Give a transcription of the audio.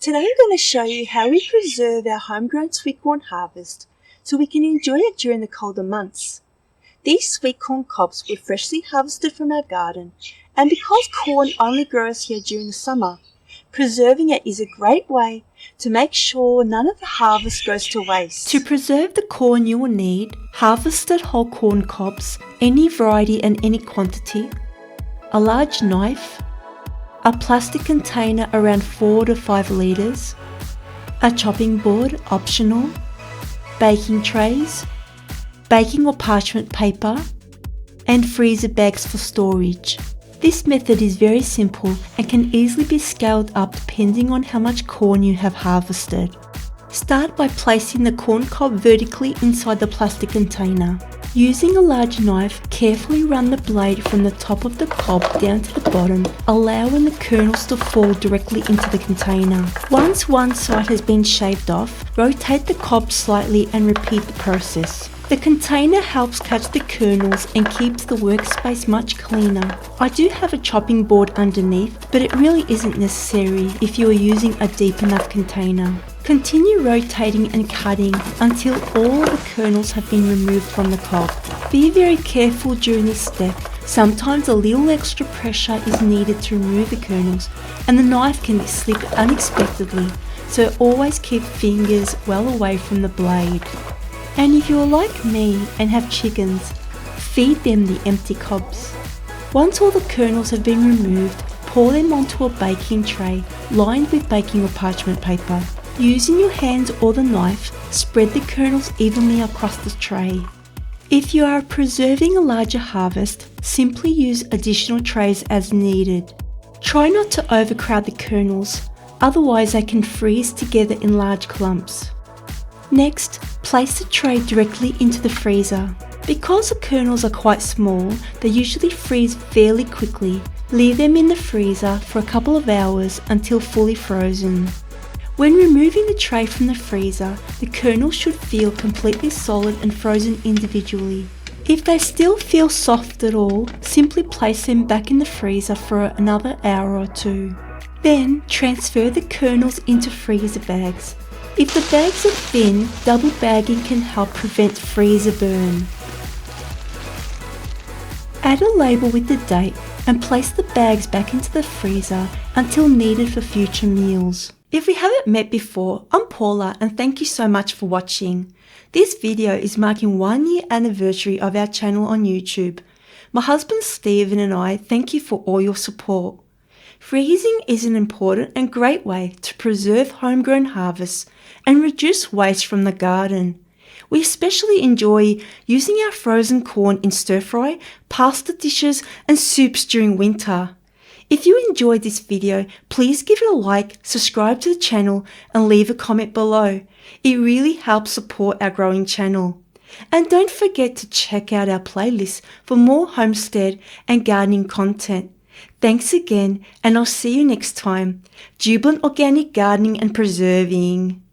Today I'm going to show you how we preserve our homegrown sweetcorn harvest so we can enjoy it during the colder months. These sweetcorn cobs were freshly harvested from our garden, and because corn only grows here during the summer, preserving it is a great way to make sure none of the harvest goes to waste. To preserve the corn you will need harvested whole corn cobs, any variety and any quantity, a large knife, a plastic container around 4 to 5 litres, a chopping board optional, baking trays, baking or parchment paper, and freezer bags for storage. This method is very simple and can easily be scaled up depending on how much corn you have harvested. Start by placing the corn cob vertically inside the plastic container. Using a large knife, carefully run the blade from the top of the cob down to the bottom, allowing the kernels to fall directly into the container. Once one side has been shaved off, rotate the cob slightly and repeat the process. The container helps catch the kernels and keeps the workspace much cleaner. I do have a chopping board underneath, but it really isn't necessary if you are using a deep enough container. Continue rotating and cutting until all the kernels have been removed from the cob. Be very careful during this step. Sometimes a little extra pressure is needed to remove the kernels, and the knife can slip unexpectedly, so always keep fingers well away from the blade. And if you're like me and have chickens, feed them the empty cobs. Once all the kernels have been removed, pour them onto a baking tray lined with baking or parchment paper. Using your hands or the knife, spread the kernels evenly across the tray. If you are preserving a larger harvest, simply use additional trays as needed. Try not to overcrowd the kernels, otherwise they can freeze together in large clumps. Next, place the tray directly into the freezer. Because the kernels are quite small, they usually freeze fairly quickly. Leave them in the freezer for a couple of hours until fully frozen. When removing the tray from the freezer, the kernels should feel completely solid and frozen individually. If they still feel soft at all, simply place them back in the freezer for another hour or two. Then transfer the kernels into freezer bags. If the bags are thin, double bagging can help prevent freezer burn. Add a label with the date and place the bags back into the freezer until needed for future meals. If we haven't met before, I'm Paula and thank you so much for watching. This video is marking 1 year anniversary of our channel on YouTube. My husband Stephen and I thank you for all your support. Freezing is an important and great way to preserve homegrown harvests and reduce waste from the garden. We especially enjoy using our frozen corn in stir-fry, pasta dishes and soups during winter. If you enjoyed this video, please give it a like, subscribe to the channel and leave a comment below. It really helps support our growing channel. And don't forget to check out our playlist for more homestead and gardening content. Thanks again, and I'll see you next time. Jubilant Organic Gardening and Preserving.